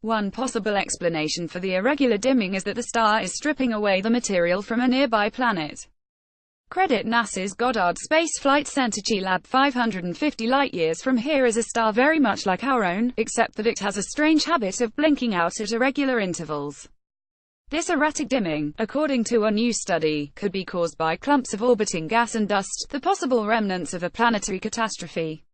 One possible explanation for the irregular dimming is that the star is stripping away the material from a nearby planet. Credit NASA's Goddard Space Flight Center. Lab 550 light-years from here is a star very much like our own, except that it has a strange habit of blinking out at irregular intervals. This erratic dimming, according to a new study, could be caused by clumps of orbiting gas and dust, the possible remnants of a planetary catastrophe.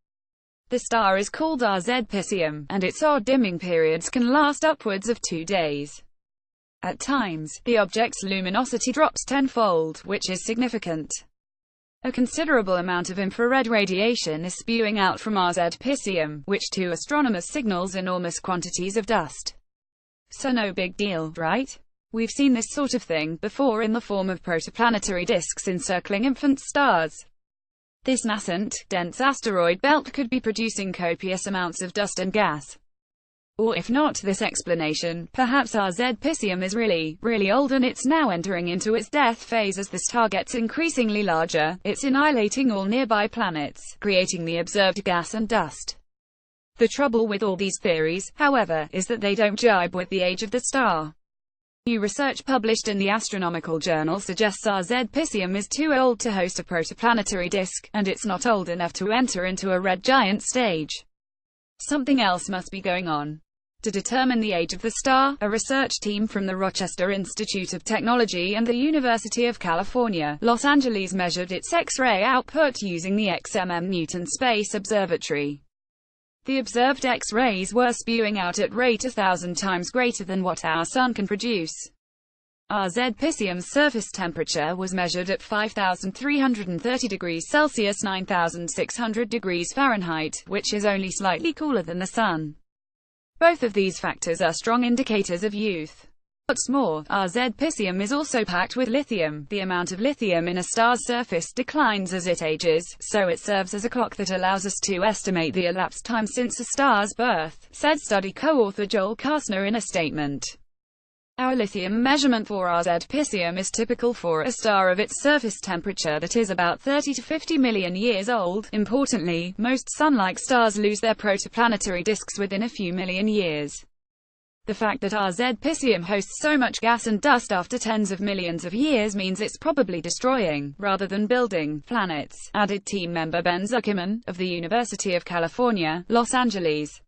The star is called RZ Piscium, and its odd dimming periods can last upwards of 2 days. At times, the object's luminosity drops tenfold, which is significant. A considerable amount of infrared radiation is spewing out from RZ Piscium, which to astronomers signals enormous quantities of dust. So no big deal, right? We've seen this sort of thing before in the form of protoplanetary disks encircling infant stars. This nascent, dense asteroid belt could be producing copious amounts of dust and gas. Or if not this explanation, perhaps RZ Piscium is really, really old and it's now entering into its death phase. As the star gets increasingly larger, it's annihilating all nearby planets, creating the observed gas and dust. The trouble with all these theories, however, is that they don't jibe with the age of the star. New research published in the Astronomical Journal suggests RZ Piscium is too old to host a protoplanetary disk, and it's not old enough to enter into a red giant stage. Something else must be going on. To determine the age of the star, a research team from the Rochester Institute of Technology and the University of California, Los Angeles measured its X-ray output using the XMM Newton Space Observatory. The observed X-rays were spewing out at rate 1,000 times greater than what our Sun can produce. RZ Piscium's surface temperature was measured at 5,330 degrees Celsius (9,600 degrees Fahrenheit), which is only slightly cooler than the Sun. Both of these factors are strong indicators of youth. What's more, RZ Piscium is also packed with lithium. The amount of lithium in a star's surface declines as it ages, so it serves as a clock that allows us to estimate the elapsed time since a star's birth, said study co-author Joel Kastner in a statement. Our lithium measurement for RZ Piscium is typical for a star of its surface temperature that is about 30 to 50 million years old. Importantly, most Sun-like stars lose their protoplanetary disks within a few million years. The fact that RZ Piscium hosts so much gas and dust after tens of millions of years means it's probably destroying, rather than building, planets, added team member Ben Zuckerman, of the University of California, Los Angeles.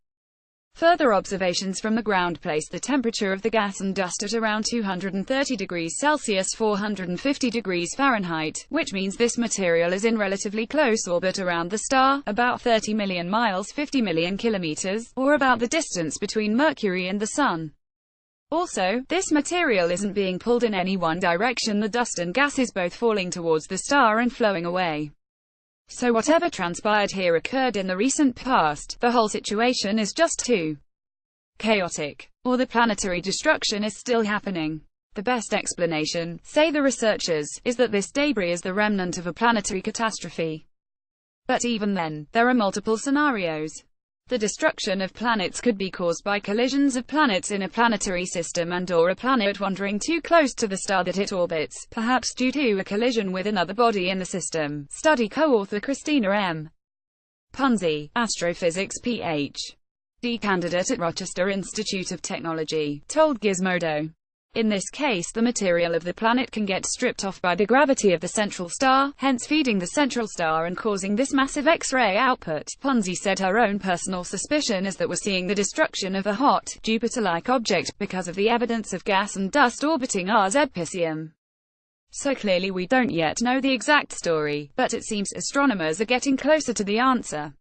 Further observations from the ground place the temperature of the gas and dust at around 230 degrees Celsius (450 degrees Fahrenheit), which means this material is in relatively close orbit around the star, about 30 million miles (50 million kilometers), or about the distance between Mercury and the Sun. Also, this material isn't being pulled in any one direction. The dust and gas is both falling towards the star and flowing away. So whatever transpired here occurred in the recent past. The whole situation is just too chaotic. Or the planetary destruction is still happening. The best explanation, say the researchers, is that this debris is the remnant of a planetary catastrophe. But even then, there are multiple scenarios. The destruction of planets could be caused by collisions of planets in a planetary system and/or a planet wandering too close to the star that it orbits, perhaps due to a collision with another body in the system. Study co-author Christina M. Punzi, astrophysics Ph.D. candidate at Rochester Institute of Technology, told Gizmodo. In this case, the material of the planet can get stripped off by the gravity of the central star, hence feeding the central star and causing this massive X-ray output. Punzi said her own personal suspicion is that we're seeing the destruction of a hot, Jupiter-like object, because of the evidence of gas and dust orbiting RZ Piscium. So clearly we don't yet know the exact story, but it seems astronomers are getting closer to the answer.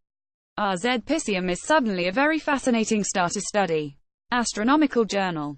RZ Piscium is suddenly a very fascinating star to study. Astronomical Journal.